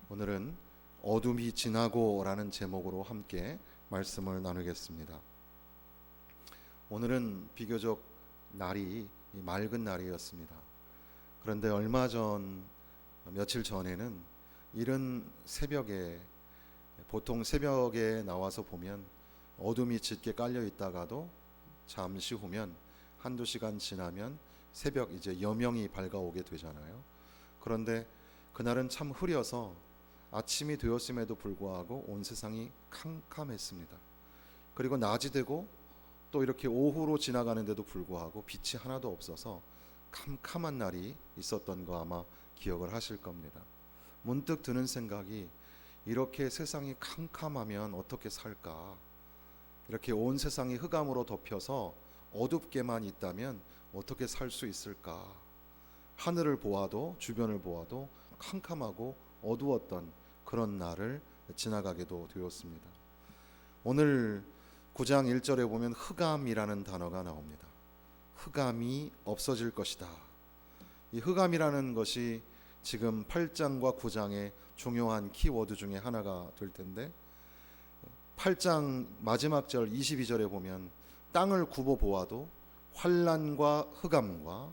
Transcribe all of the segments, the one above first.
오늘은 어둠이 지나고 라는 제목으로 함께 말씀을 나누겠습니다. 오늘은 비교적 날이 맑은 날이었습니다. 그런데 며칠 전에는 이른 새벽에, 보통 새벽에 나와서 보면 어둠이 짙게 깔려 있다가도 잠시 후면 한두 시간 지나면 새벽 이제 여명이 밝아오게 되잖아요. 그런데 그날은 참 흐려서 아침이 되었음에도 불구하고 온 세상이 캄캄했습니다. 그리고 낮이 되고 또 이렇게 오후로 지나가는데도 불구하고 빛이 하나도 없어서 캄캄한 날이 있었던 거 아마 기억을 하실 겁니다. 문득 드는 생각이, 이렇게 세상이 캄캄하면 어떻게 살까? 이렇게 온 세상이 흑암으로 덮여서 어둡게만 있다면 어떻게 살 수 있을까? 하늘을 보아도 주변을 보아도 캄캄하고 어두웠던 그런 날을 지나가게도 되었습니다. 오늘 9장 1절에 보면 흑암이라는 단어가 나옵니다. 흑암이 없어질 것이다. 이 흑암이라는 것이 지금 8장과 9장의 중요한 키워드 중에 하나가 될 텐데, 8장 마지막 절 22절에 보면 땅을 굽어 보아도 환난과 흑암과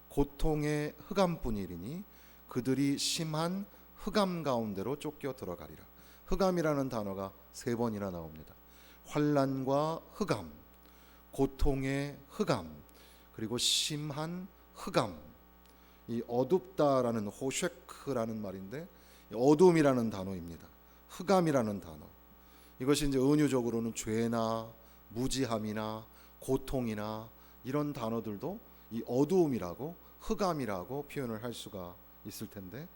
고통의 흑암뿐이리니 그들이 심한 흑암 가운데로 쫓겨 들어가리라. 흑암이라는 단어가 3번이나 나옵니다. 환난과 흑암, 고통의 흑암, 그리고 심한 흑암. 이 어둡다라는 호쉐크라는 말인데 어둠이라는 단어입니다. 흑암이라는 단어. 이것이 이제 은유적으로는 죄나 무지함이나 고통이나 이런 단어들도 이 어두움이라고, 흑암이라고 표현을 할 수가 있을 텐데,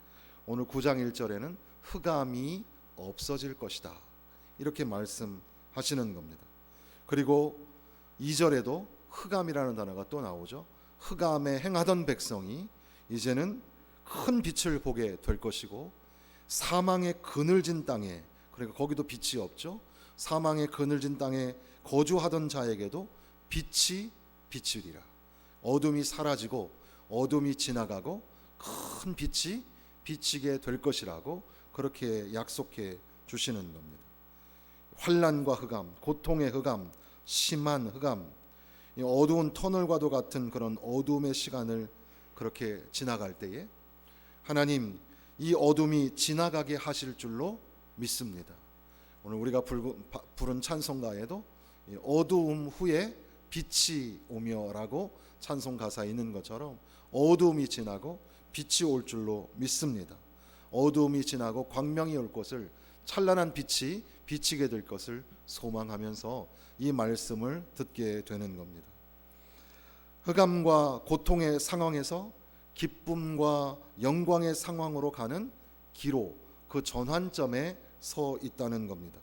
오늘 9장 1절에는 흑암이 없어질 것이다, 이렇게 말씀하시는 겁니다. 그리고 2절에도 흑암이라는 단어가 또 나오죠. 흑암에 행하던 백성이 이제는 큰 빛을 보게 될 것이고, 사망의 그늘진 땅에, 그러니까 거기도 빛이 없죠. 사망의 그늘진 땅에 거주하던 자에게도 빛이 비추리라. 어둠이 사라지고 어둠이 지나가고 큰 빛이 비치게 될 것이라고 그렇게 약속해 주시는 겁니다. 환난과 흑암, 고통의 흑암, 심한 흑암, 어두운 터널과도 같은 그런 어둠의 시간을 그렇게 지나갈 때에 하나님 이 어둠이 지나가게 하실 줄로 믿습니다. 오늘 우리가 부른 찬송가에도 어두움 후에 빛이 오며라고 찬송 가사에 있는 것처럼 어두움이 지나고 빛이 올 줄로 믿습니다. 어두움이 지나고 광명이 올 것을, 찬란한 빛이 비치게 될 것을 소망하면서 이 말씀을 듣게 되는 겁니다. 흑암과 고통의 상황에서 기쁨과 영광의 상황으로 가는 기로, 그 전환점에 서 있다는 겁니다.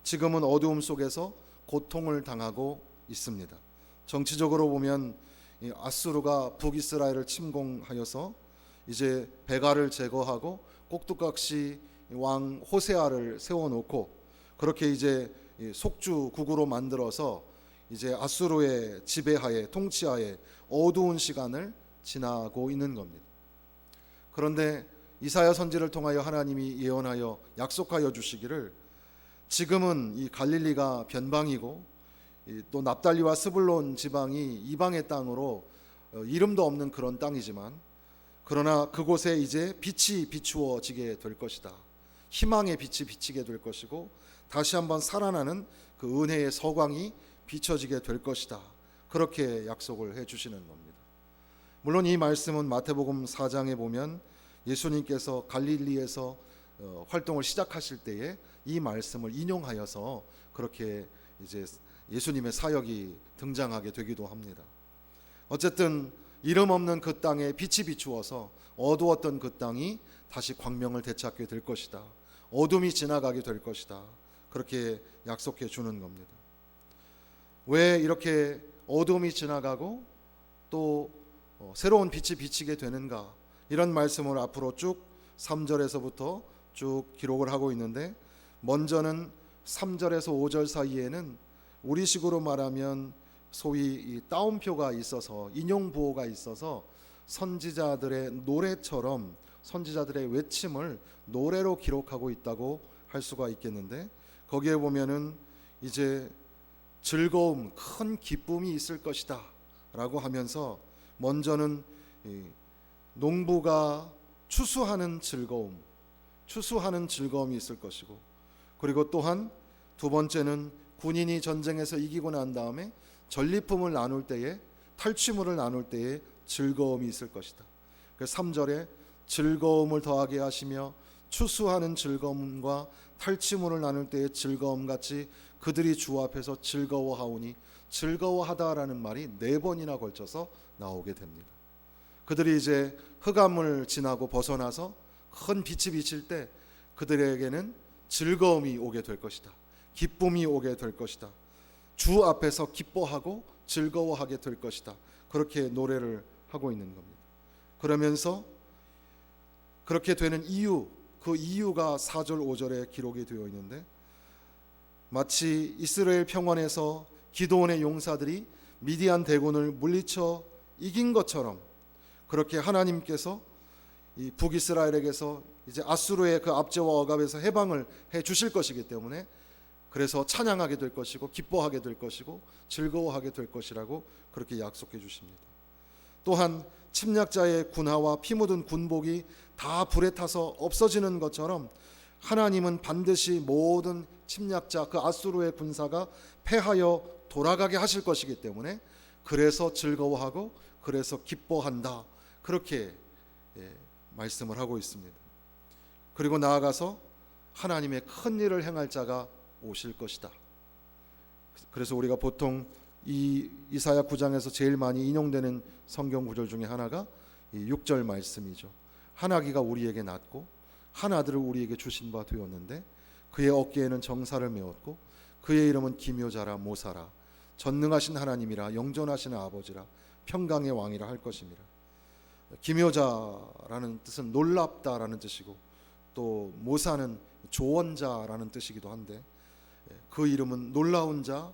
지금은 어두움 속에서 고통을 당하고 있습니다. 정치적으로 보면 아수르가 북이스라엘을 침공하여서 이제 베가를 제거하고 꼭두각시 왕 호세아를 세워놓고 그렇게 이제 속주국으로 만들어서 이제 아수르의 지배하에, 통치하에 어두운 시간을 지나고 있는 겁니다. 그런데 이사야 선지를 통하여 하나님이 예언하여 약속하여 주시기를, 지금은 이 갈릴리가 변방이고 또 납달리와 스불론 지방이 이방의 땅으로 이름도 없는 그런 땅이지만, 그러나 그곳에 이제 빛이 비추어지게 될 것이다. 희망의 빛이 비치게 될 것이고 다시 한번 살아나는 그 은혜의 서광이 비춰지게 될 것이다. 그렇게 약속을 해주시는 겁니다. 물론 이 말씀은 마태복음 4장에 보면 예수님께서 갈릴리에서 활동을 시작하실 때에 이 말씀을 인용하여서 그렇게 이제 예수님의 사역이 등장하게 되기도 합니다. 어쨌든 이름 없는 그 땅에 빛이 비추어서 어두웠던 그 땅이 다시 광명을 되찾게 될 것이다. 어둠이 지나가게 될 것이다. 그렇게 약속해 주는 겁니다. 왜 이렇게 어둠이 지나가고 또 새로운 빛이 비치게 되는가? 이런 말씀을 앞으로 쭉 3절에서부터 쭉 기록을 하고 있는데, 먼저는 3절에서 5절 사이에는 우리식으로 말하면 소위 이 따옴표가 있어서, 인용 부호가 있어서 선지자들의 노래처럼 선지자들의 외침을 노래로 기록하고 있다고 할 수가 있겠는데, 거기에 보면은 이제 즐거움, 큰 기쁨이 있을 것이다 라고 하면서 먼저는 농부가 추수하는 즐거움이 있을 것이고, 그리고 또한 두 번째는 군인이 전쟁에서 이기고 난 다음에 전리품을 나눌 때에, 탈취물을 나눌 때에 즐거움이 있을 것이다. 그래서 3절에 즐거움을 더하게 하시며 추수하는 즐거움과 탈취물을 나눌 때의 즐거움 같이 그들이 주 앞에서 즐거워하오니, 즐거워하다라는 말이 4번이나 걸쳐서 나오게 됩니다. 그들이 이제 흑암을 지나고 벗어나서 큰 빛이 비칠 때 그들에게는 즐거움이 오게 될 것이다. 기쁨이 오게 될 것이다. 주 앞에서 기뻐하고 즐거워하게 될 것이다. 그렇게 노래를 하고 있는 겁니다. 그러면서 그렇게 되는 이유, 그 이유가 4절 5절에 기록이 되어 있는데, 마치 이스라엘 평원에서 기드온의 용사들이 미디안 대군을 물리쳐 이긴 것처럼, 그렇게 하나님께서 이 북이스라엘에게서 이제 아수르의 그 압제와 억압에서 해방을 해 주실 것이기 때문에, 그래서 찬양하게 될 것이고 기뻐하게 될 것이고 즐거워하게 될 것이라고 그렇게 약속해 주십니다. 또한 침략자의 군화와 피 묻은 군복이 다 불에 타서 없어지는 것처럼 하나님은 반드시 모든 침략자, 그 아수르의 군사가 패하여 돌아가게 하실 것이기 때문에, 그래서 즐거워하고 그래서 기뻐한다, 그렇게 말씀을 하고 있습니다. 그리고 나아가서 하나님의 큰 일을 행할 자가 오실 것이다. 그래서 우리가 보통 이 이사야 9장에서 제일 많이 인용되는 성경 구절 중에 하나가 이 6절 말씀이죠. 한 아기가 우리에게 낳고 한 아들을 우리에게 주신 바 되었는데 그의 어깨에는 정사를 메었고 그의 이름은 기묘자라 모사라 전능하신 하나님이라 영존하시는 아버지라 평강의 왕이라 할 것입니다. 기묘자라는 뜻은 놀랍다라는 뜻이고, 또 모사는 조언자라는 뜻이기도 한데, 그 이름은 놀라운 자,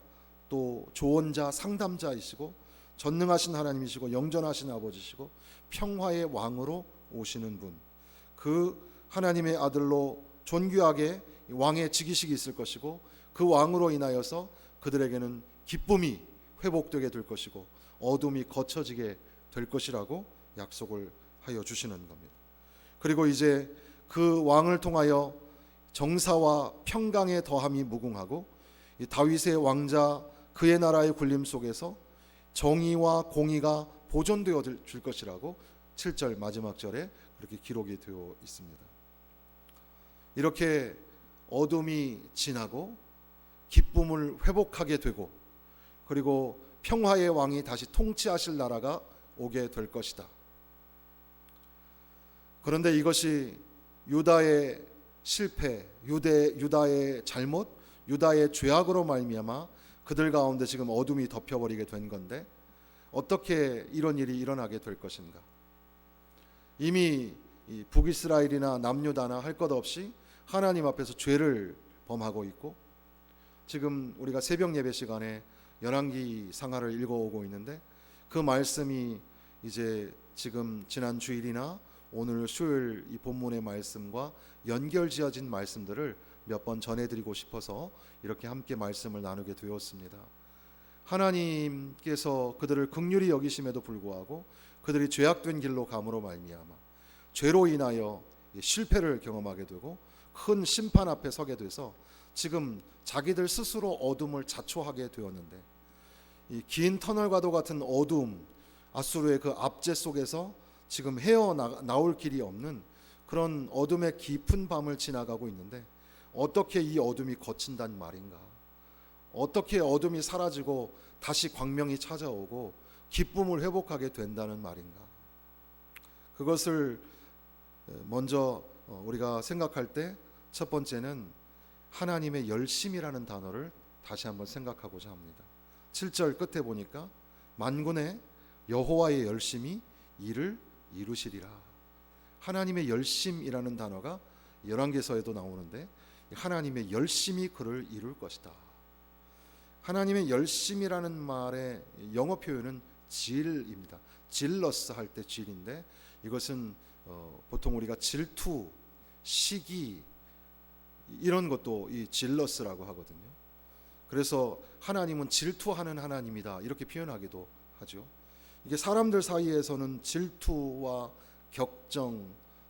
또 조언자, 상담자이시고 전능하신 하나님이시고 영존하신 아버지시고 평화의 왕으로 오시는 분, 그 하나님의 아들로 존귀하게 왕의 즉위식이 있을 것이고, 그 왕으로 인하여서 그들에게는 기쁨이 회복되게 될 것이고 어둠이 거쳐지게 될 것이라고 약속을 하여 주시는 겁니다. 그리고 이제 그 왕을 통하여 정사와 평강의 더함이 무궁하고, 이 다윗의 왕자 그의 나라의 군림 속에서 정의와 공의가 보존되어 줄 것이라고 7절 마지막 절에 그렇게 기록이 되어 있습니다. 이렇게 어둠이 지나고 기쁨을 회복하게 되고, 그리고 평화의 왕이 다시 통치하실 나라가 오게 될 것이다. 그런데 이것이 유다의 실패, 유다의 잘못, 유다의 죄악으로 말미암아 그들 가운데 지금 어둠이 덮여버리게 된 건데, 어떻게 이런 일이 일어나게 될 것인가? 이미 이 북이스라엘이나 남유다나 할 것 없이 하나님 앞에서 죄를 범하고 있고, 지금 우리가 새벽 예배 시간에 열왕기 상하를 읽어오고 있는데, 그 말씀이 이제 지금 지난 주일이나 오늘 수요일 이 본문의 말씀과 연결지어진 말씀들을 몇 번 전해드리고 싶어서 이렇게 함께 말씀을 나누게 되었습니다. 하나님께서 그들을 긍휼히 여기심에도 불구하고 그들이 죄악된 길로 감으로 말미암아 죄로 인하여 실패를 경험하게 되고 큰 심판 앞에 서게 돼서 지금 자기들 스스로 어둠을 자초하게 되었는데, 이 긴 터널과도 같은 어둠, 아수르의 그 압제 속에서 지금 헤어나올 길이 없는 그런 어둠의 깊은 밤을 지나가고 있는데, 어떻게 이 어둠이 거친단 말인가? 어떻게 어둠이 사라지고 다시 광명이 찾아오고 기쁨을 회복하게 된다는 말인가? 그것을 먼저 우리가 생각할 때 첫 번째는 하나님의 열심이라는 단어를 다시 한번 생각하고자 합니다. 7절 끝에 보니까 만군의 여호와의 열심이 이를 이루시리라. 하나님의 열심이라는 단어가 열왕기서에도 나오는데, 하나님의 열심이 그를 이룰 것이다. 하나님의 열심이라는 말의 영어 표현은 질입니다. 질러스 할 때 질인데, 이것은 보통 우리가 질투, 시기 이런 것도 이 질러스라고 하거든요. 그래서 하나님은 질투하는 하나님이다 이렇게 표현하기도 하죠. 이게 사람들 사이에서는 질투와 격정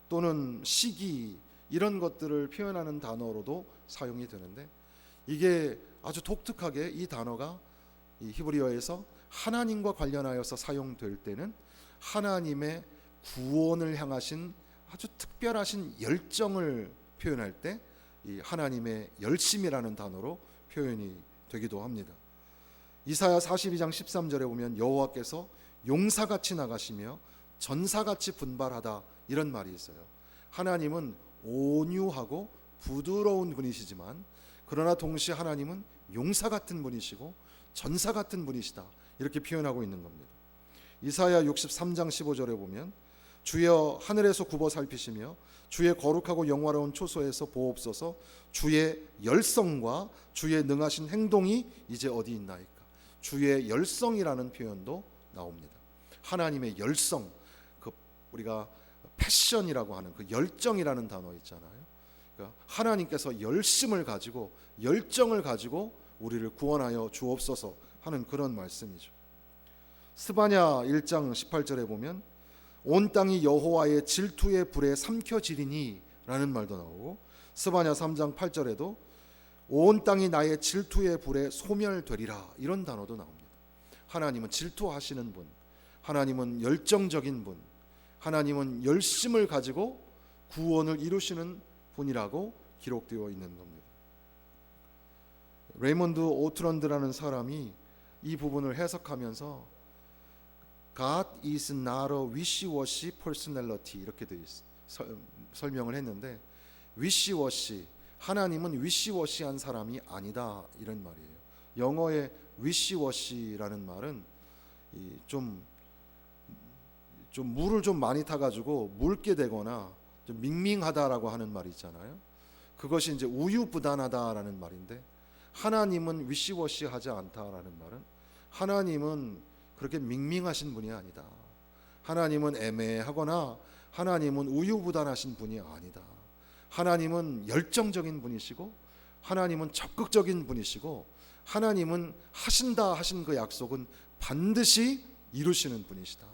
또는 시기 이런 것들을 표현하는 단어로도 사용이 되는데, 이게 아주 독특하게 이 단어가 이 히브리어에서 하나님과 관련하여서 사용될 때는 하나님의 구원을 향하신 아주 특별하신 열정을 표현할 때 이 하나님의 열심이라는 단어로 표현이 되기도 합니다. 이사야 42장 13절에 보면 여호와께서 용사같이 나가시며 전사같이 분발하다 이런 말이 있어요. 하나님은 온유하고 부드러운 분이시지만 그러나 동시에 하나님은 용사 같은 분이시고 전사 같은 분이시다 이렇게 표현하고 있는 겁니다. 이사야 63장 15절에 보면 주여 하늘에서 굽어 살피시며 주의 거룩하고 영화로운 초소에서 보옵소서. 주의 열성과 주의 능하신 행동이 이제 어디 있나이까. 주의 열성이라는 표현도 나옵니다. 하나님의 열성, 그 우리가 패션이라고 하는 그 열정이라는 단어 있잖아요. 그러니까 하나님께서 열심을 가지고 열정을 가지고 우리를 구원하여 주옵소서 하는 그런 말씀이죠. 스바냐 1장 18절에 보면 온 땅이 여호와의 질투의 불에 삼켜지리니 라는 말도 나오고, 스바냐 3장 8절에도 온 땅이 나의 질투의 불에 소멸되리라 이런 단어도 나옵니다. 하나님은 질투하시는 분, 하나님은 열정적인 분, 하나님은 열심을 가지고 구원을 이루시는 분이라고 기록되어 있는 겁니다. 레이먼드 오트런드라는 사람이 이 부분을 해석하면서 God is not a wishy-washy personality 이렇게 설명을 했는데, wishy-washy, 하나님은 위시워시한 사람이 아니다 이런 말이에요. 영어의 wishy-washy라는 말은 좀 물을 좀 많이 타가지고 묽게 되거나 좀 밍밍하다라고 하는 말이 있잖아요. 그것이 이제 우유부단하다라는 말인데, 하나님은 위시워시하지 않다라는 말은 하나님은 그렇게 밍밍하신 분이 아니다. 하나님은 애매하거나 하나님은 우유부단하신 분이 아니다. 하나님은 열정적인 분이시고 하나님은 적극적인 분이시고 하나님은 하신다 하신 그 약속은 반드시 이루시는 분이시다.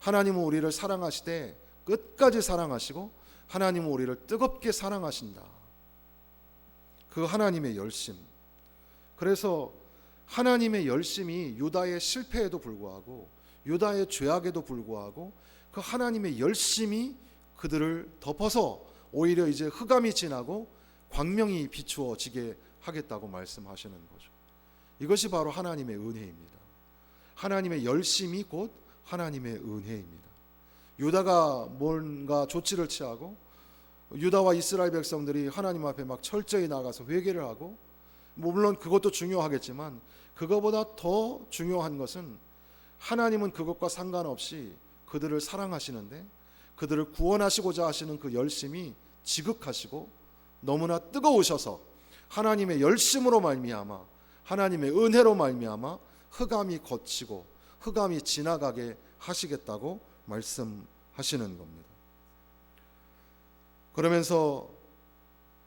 하나님은 우리를 사랑하시되 끝까지 사랑하시고 하나님은 우리를 뜨겁게 사랑하신다. 그 하나님의 열심. 그래서 하나님의 열심이 유다의 실패에도 불구하고 유다의 죄악에도 불구하고 그 하나님의 열심이 그들을 덮어서 오히려 이제 흑암이 지나고 광명이 비추어지게 하겠다고 말씀하시는 거죠. 이것이 바로 하나님의 은혜입니다. 하나님의 열심이 곧 하나님의 은혜입니다. 유다가 뭔가 조치를 취하고 유다와 이스라엘 백성들이 하나님 앞에 막 철저히 나가서 회개를 하고, 물론 그것도 중요하겠지만 그것보다 더 중요한 것은 하나님은 그것과 상관없이 그들을 사랑하시는데 그들을 구원하시고자 하시는 그 열심이 지극하시고 너무나 뜨거우셔서 하나님의 열심으로 말미암아 하나님의 은혜로 말미암아 흑암이 걷히고 흑암이 지나가게 하시겠다고 말씀하시는 겁니다. 그러면서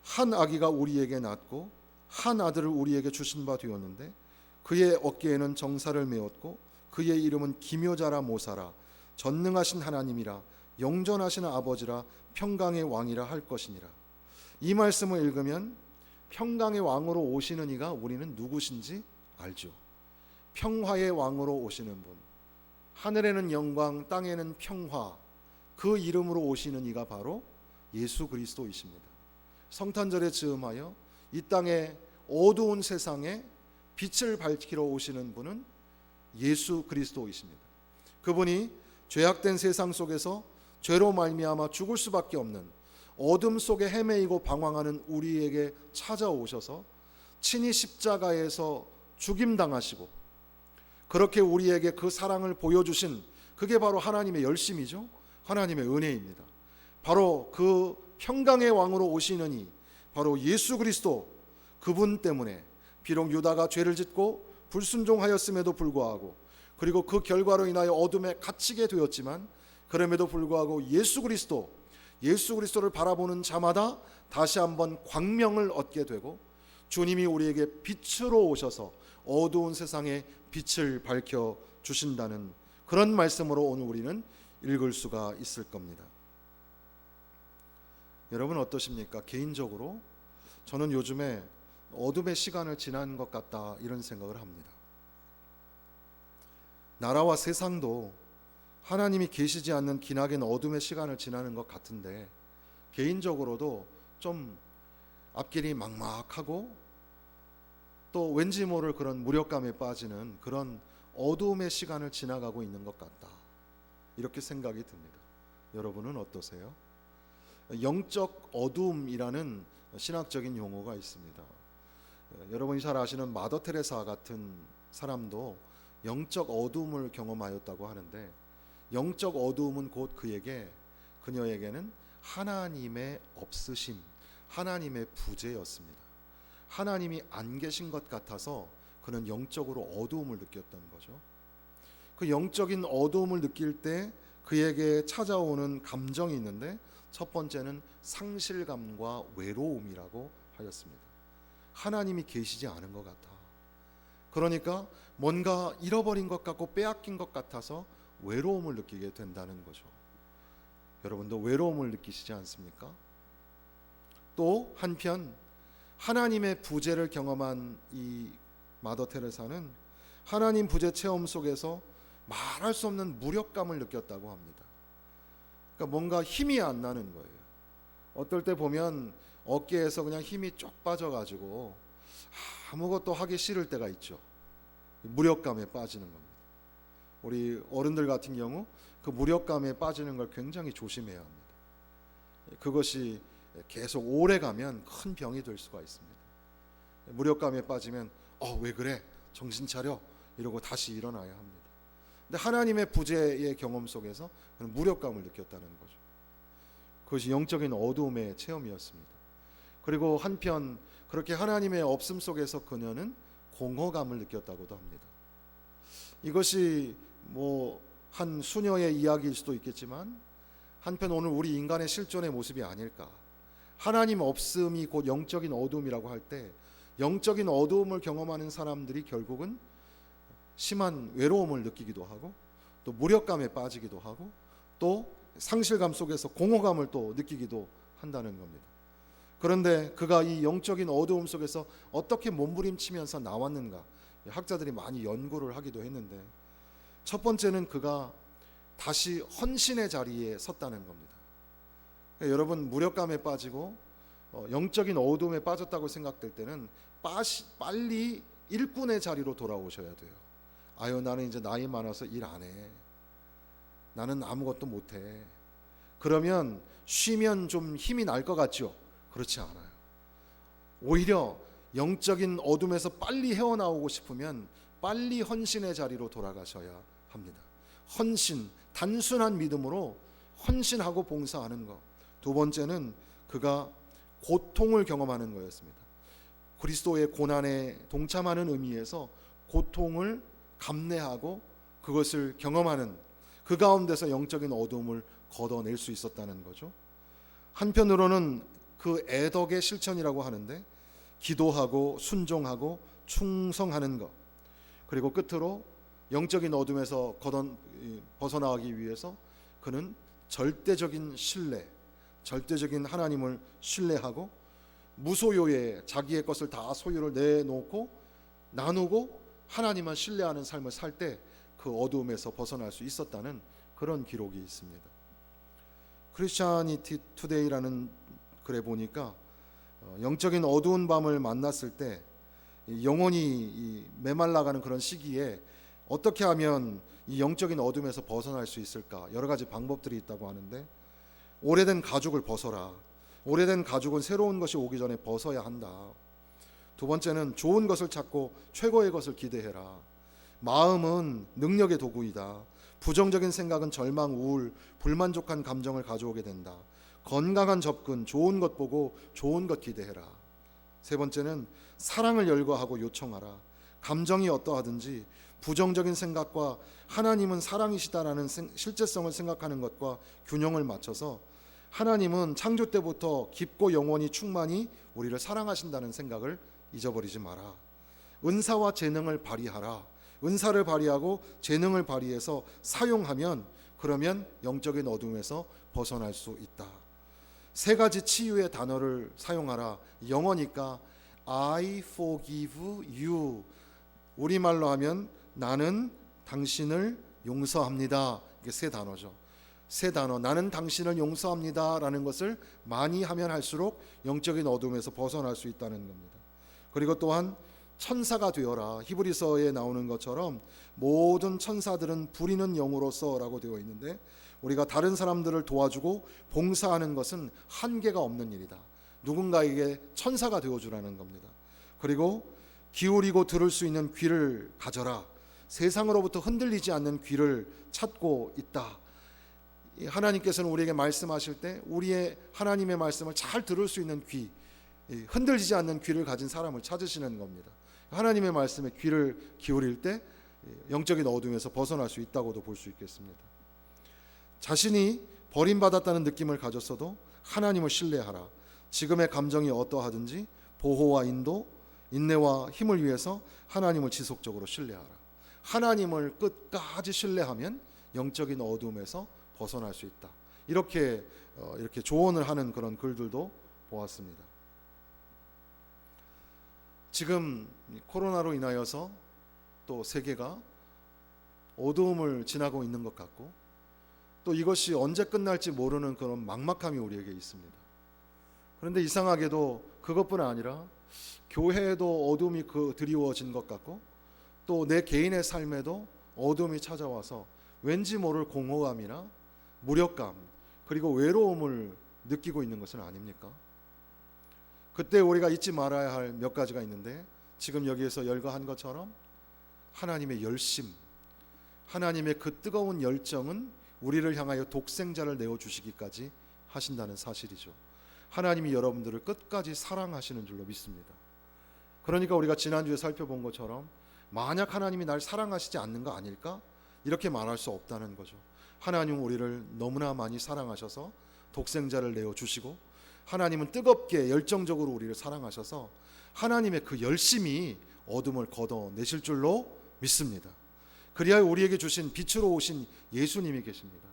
한 아기가 우리에게 낳고 한 아들을 우리에게 주신 바 되었는데 그의 어깨에는 정사를 메었고 그의 이름은 기묘자라 모사라 전능하신 하나님이라 영전하신 아버지라 평강의 왕이라 할 것이니라. 이 말씀을 읽으면 평강의 왕으로 오시는 이가 우리는 누구신지 알죠. 평화의 왕으로 오시는 분, 하늘에는 영광 땅에는 평화, 그 이름으로 오시는 이가 바로 예수 그리스도이십니다. 성탄절에 즈음하여 이 땅의 어두운 세상에 빛을 밝히러 오시는 분은 예수 그리스도이십니다. 그분이 죄악된 세상 속에서 죄로 말미암아 죽을 수밖에 없는 어둠 속에 헤매이고 방황하는 우리에게 찾아오셔서 친히 십자가에서 죽임당하시고 그렇게 우리에게 그 사랑을 보여주신 그게 바로 하나님의 열심이죠. 하나님의 은혜입니다. 바로 그 평강의 왕으로 오시는 이 바로 예수 그리스도, 그분 때문에 비록 유다가 죄를 짓고 불순종하였음에도 불구하고 그리고 그 결과로 인하여 어둠에 갇히게 되었지만 그럼에도 불구하고 예수 그리스도를 바라보는 자마다 다시 한번 광명을 얻게 되고, 주님이 우리에게 빛으로 오셔서 어두운 세상에 빛을 밝혀 주신다는 그런 말씀으로 오늘 우리는 읽을 수가 있을 겁니다. 여러분 어떠십니까? 개인적으로 저는 요즘에 어둠의 시간을 지난 것 같다, 이런 생각을 합니다. 나라와 세상도 하나님이 계시지 않는 기나긴 어둠의 시간을 지나는 것 같은데, 개인적으로도 좀 앞길이 막막하고 또 왠지 모를 그런 무력감에 빠지는 그런 어두움의 시간을 지나가고 있는 것 같다, 이렇게 생각이 듭니다. 여러분은 어떠세요? 영적 어두움이라는 신학적인 용어가 있습니다. 여러분이 잘 아시는 마더 테레사 같은 사람도 영적 어두움을 경험하였다고 하는데, 영적 어두움은 곧 그녀에게는 하나님의 없으심, 하나님의 부재였습니다. 하나님이 안 계신 것 같아서 그는 영적으로 어두움을 느꼈던 거죠. 그 영적인 어두움을 느낄 때 그에게 찾아오는 감정이 있는데, 첫 번째는 상실감과 외로움이라고 하였습니다. 하나님이 계시지 않은 것 같아. 그러니까 뭔가 잃어버린 것 같고 빼앗긴 것 같아서 외로움을 느끼게 된다는 거죠. 여러분도 외로움을 느끼시지 않습니까? 또 한편 하나님의 부재를 경험한 이 마더 테레사는 하나님 부재 체험 속에서 말할 수 없는 무력감을 느꼈다고 합니다. 그러니까 뭔가 힘이 안 나는 거예요. 어떨 때 보면 어깨에서 그냥 힘이 쭉 빠져가지고 아무것도 하기 싫을 때가 있죠. 무력감에 빠지는 겁니다. 우리 어른들 같은 경우 그 무력감에 빠지는 걸 굉장히 조심해야 합니다. 그것이 계속 오래 가면 큰 병이 될 수가 있습니다. 무력감에 빠지면 왜 그래? 정신 차려. 이러고 다시 일어나야 합니다. 근데 하나님의 부재의 경험 속에서 그는 무력감을 느꼈다는 거죠. 그것이 영적인 어두움의 체험이었습니다. 그리고 한편 그렇게 하나님의 없음 속에서 그녀는 공허감을 느꼈다고도 합니다. 이것이 한 수녀의 이야기일 수도 있겠지만, 한편 오늘 우리 인간의 실존의 모습이 아닐까. 하나님 없음이 곧 영적인 어두움이라고 할 때, 영적인 어두움을 경험하는 사람들이 결국은 심한 외로움을 느끼기도 하고, 또 무력감에 빠지기도 하고, 또 상실감 속에서 공허감을 또 느끼기도 한다는 겁니다. 그런데 그가 이 영적인 어두움 속에서 어떻게 몸부림치면서 나왔는가, 학자들이 많이 연구를 하기도 했는데, 첫 번째는 그가 다시 헌신의 자리에 섰다는 겁니다. 여러분, 무력감에 빠지고 영적인 어두움에 빠졌다고 생각될 때는 빨리 일꾼의 자리로 돌아오셔야 돼요. 아유, 나는 이제 나이 많아서 일 안 해. 나는 아무것도 못 해. 그러면 쉬면 좀 힘이 날 것 같죠? 그렇지 않아요. 오히려 영적인 어둠에서 빨리 헤어나오고 싶으면 빨리 헌신의 자리로 돌아가셔야 합니다. 헌신, 단순한 믿음으로 헌신하고 봉사하는 것. 두 번째는 그가 고통을 경험하는 거였습니다. 그리스도의 고난에 동참하는 의미에서 고통을 감내하고 그것을 경험하는, 그 가운데서 영적인 어두움을 걷어낼 수 있었다는 거죠. 한편으로는 그 애덕의 실천이라고 하는데, 기도하고 순종하고 충성하는 것, 그리고 끝으로 영적인 어둠에서 벗어나가기 위해서 그는 절대적인 신뢰, 절대적인 하나님을 신뢰하고 무소유의 자기의 것을 다 소유를 내놓고 나누고 하나님만 신뢰하는 삶을 살 때 그 어두움에서 벗어날 수 있었다는 그런 기록이 있습니다. 크리스찬이티 투데이라는 글에 보니까 영적인 어두운 밤을 만났을 때 영혼이 메말라가는 그런 시기에 어떻게 하면 이 영적인 어둠에서 벗어날 수 있을까, 여러 가지 방법들이 있다고 하는데, 오래된 가죽을 벗어라. 오래된 가죽은 새로운 것이 오기 전에 벗어야 한다. 두 번째는 좋은 것을 찾고 최고의 것을 기대해라. 마음은 능력의 도구이다. 부정적인 생각은 절망, 우울, 불만족한 감정을 가져오게 된다. 건강한 접근, 좋은 것 보고 좋은 것 기대해라. 세 번째는 사랑을 열거하고 요청하라. 감정이 어떠하든지 부정적인 생각과 하나님은 사랑이시다라는 실제성을 생각하는 것과 균형을 맞춰서 하나님은 창조 때부터 깊고 영원히 충만히 우리를 사랑하신다는 생각을 잊어버리지 마라. 은사와 재능을 발휘하라. 은사를 발휘하고 재능을 발휘해서 사용하면 그러면 영적인 어둠에서 벗어날 수 있다. 세 가지 치유의 단어를 사용하라. 영어니까 I forgive you. 우리말로 하면 나는 당신을 용서합니다. 이게 세 단어죠. 세 단어, 나는 당신을 용서합니다 라는 것을 많이 하면 할수록 영적인 어둠에서 벗어날 수 있다는 겁니다. 그리고 또한 천사가 되어라. 히브리서에 나오는 것처럼 모든 천사들은 부리는 영으로서 라고 되어 있는데, 우리가 다른 사람들을 도와주고 봉사하는 것은 한계가 없는 일이다. 누군가에게 천사가 되어주라는 겁니다. 그리고 기울이고 들을 수 있는 귀를 가져라. 세상으로부터 흔들리지 않는 귀를 찾고 있다. 하나님께서는 우리에게 말씀하실 때 우리의 하나님의 말씀을 잘 들을 수 있는 귀, 흔들리지 않는 귀를 가진 사람을 찾으시는 겁니다. 하나님의 말씀에 귀를 기울일 때 영적인 어둠에서 벗어날 수 있다고도 볼 수 있겠습니다. 자신이 버림받았다는 느낌을 가졌어도 하나님을 신뢰하라. 지금의 감정이 어떠하든지 보호와 인도, 인내와 힘을 위해서 하나님을 지속적으로 신뢰하라. 하나님을 끝까지 신뢰하면 영적인 어둠에서 벗어날 수 있다. 이렇게 조언을 하는 그런 글들도 보았습니다. 지금 코로나로 인하여서 또 세계가 어두움을 지나고 있는 것 같고, 또 이것이 언제 끝날지 모르는 그런 막막함이 우리에게 있습니다. 그런데 이상하게도 그것뿐 아니라 교회에도 어둠이 드리워진 것 같고, 또 내 개인의 삶에도 어둠이 찾아와서 왠지 모를 공허감이나 무력감, 그리고 외로움을 느끼고 있는 것은 아닙니까? 그때 우리가 잊지 말아야 할 몇 가지가 있는데, 지금 여기에서 열거한 것처럼 하나님의 열심, 하나님의 그 뜨거운 열정은 우리를 향하여 독생자를 내어주시기까지 하신다는 사실이죠. 하나님이 여러분들을 끝까지 사랑하시는 줄로 믿습니다. 그러니까 우리가 지난주에 살펴본 것처럼 만약 하나님이 날 사랑하시지 않는 거 아닐까? 이렇게 말할 수 없다는 거죠. 하나님은 우리를 너무나 많이 사랑하셔서 독생자를 내어주시고, 하나님은 뜨겁게 열정적으로 우리를 사랑하셔서 하나님의 그 열심이 어둠을 걷어내실 줄로 믿습니다. 그리하여 우리에게 주신 빛으로 오신 예수님이 계십니다.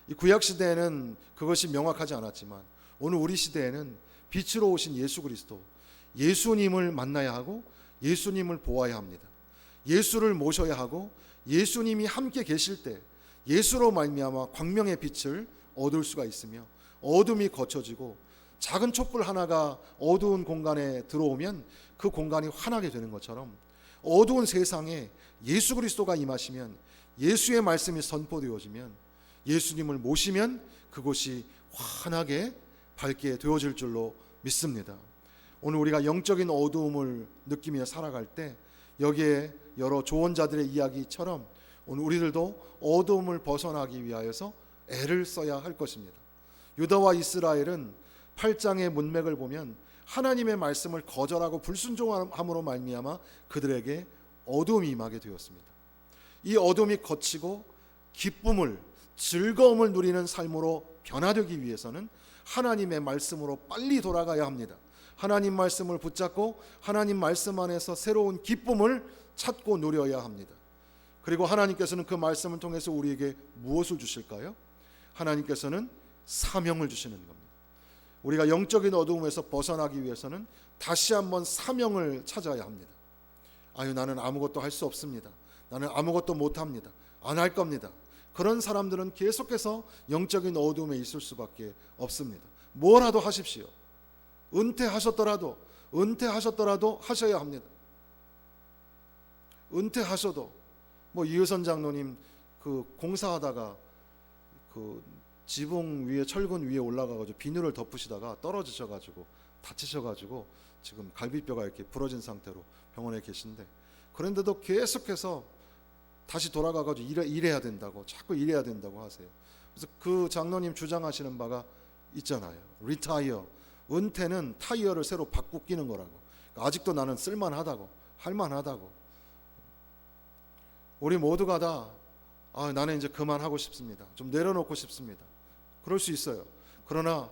이 구약 시대에는 그것이 명확하지 않았지만 오늘 우리 시대에는 빛으로 오신 예수 그리스도, 예수님을 만나야 하고 예수님을 보아야 합니다. 예수를 모셔야 하고 예수님이 함께 계실 때 예수로 말미암아 광명의 빛을 얻을 수가 있으며, 어둠이 거쳐지고 작은 촛불 하나가 어두운 공간에 들어오면 그 공간이 환하게 되는 것처럼, 어두운 세상에 예수 그리스도가 임하시면, 예수의 말씀이 선포되어지면, 예수님을 모시면 그곳이 환하게 밝게 되어질 줄로 믿습니다. 오늘 우리가 영적인 어두움을 느끼며 살아갈 때 여기에 여러 조언자들의 이야기처럼 오늘 우리들도 어두움을 벗어나기 위하여서 애를 써야 할 것입니다. 유다와 이스라엘은 8장의 문맥을 보면 하나님의 말씀을 거절하고 불순종함으로 말미암아 그들에게 어두움이 임하게 되었습니다. 이 어둠이 거치고 기쁨을, 즐거움을 누리는 삶으로 변화되기 위해서는 하나님의 말씀으로 빨리 돌아가야 합니다. 하나님 말씀을 붙잡고 하나님 말씀 안에서 새로운 기쁨을 찾고 누려야 합니다. 그리고 하나님께서는 그 말씀을 통해서 우리에게 무엇을 주실까요? 하나님께서는 사명을 주시는 겁니다. 우리가 영적인 어두움에서 벗어나기 위해서는 다시 한번 사명을 찾아야 합니다. 아유, 나는 아무것도 할 수 없습니다. 나는 아무것도 못합니다. 안 할 겁니다. 그런 사람들은 계속해서 영적인 어두움에 있을 수밖에 없습니다. 뭐라도 하십시오. 은퇴하셨더라도 하셔야 합니다. 은퇴하셔도 이효선 장로님 그 공사하다가 그 지붕 위에, 철근 위에 올라가가지고 비늘을 덮으시다가 떨어지셔가지고 다치셔가지고 지금 갈비뼈가 이렇게 부러진 상태로 병원에 계신데, 그런데도 계속해서 다시 돌아가가지고 일해야 된다고, 자꾸 일해야 된다고 하세요. 그래서 그 장로님 주장하시는 바가 있잖아요. 리타이어, 은퇴는 타이어를 새로 바꾸고 끼는 거라고. 그러니까 아직도 나는 쓸만하다고, 할만하다고. 우리 모두가 다 나는 이제 그만하고 싶습니다. 좀 내려놓고 싶습니다. 그럴 수 있어요. 그러나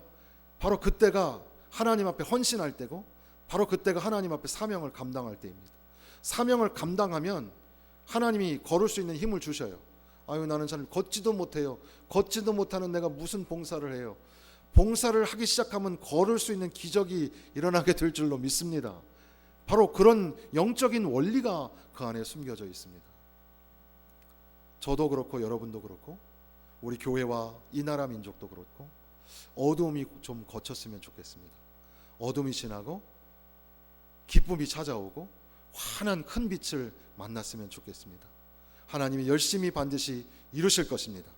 바로 그때가 하나님 앞에 헌신할 때고 바로 그때가 하나님 앞에 사명을 감당할 때입니다. 사명을 감당하면 하나님이 걸을 수 있는 힘을 주셔요. 나는 잘 걷지도 못해요. 걷지도 못하는 내가 무슨 봉사를 해요. 봉사를 하기 시작하면 걸을 수 있는 기적이 일어나게 될 줄로 믿습니다. 바로 그런 영적인 원리가 그 안에 숨겨져 있습니다. 저도 그렇고 여러분도 그렇고 우리 교회와 이 나라 민족도 그렇고 어두움이 좀 거쳤으면 좋겠습니다. 어둠이 지나고 기쁨이 찾아오고 환한 큰 빛을 만났으면 좋겠습니다. 하나님이 열심히 반드시 이루실 것입니다.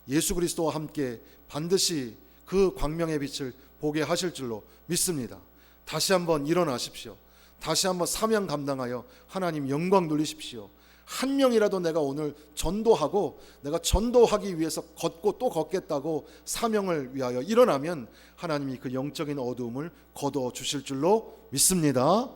예수 그리스도와 함께 반드시 그 광명의 빛을 보게 하실 줄로 믿습니다. 다시 한번 일어나십시오. 다시 한번 사명 감당하여 하나님 영광 돌리십시오. 한 명이라도 내가 오늘 전도하고 내가 전도하기 위해서 걷고 또 걷겠다고 사명을 위하여 일어나면 하나님이 그 영적인 어두움을 거두어 주실 줄로 믿습니다.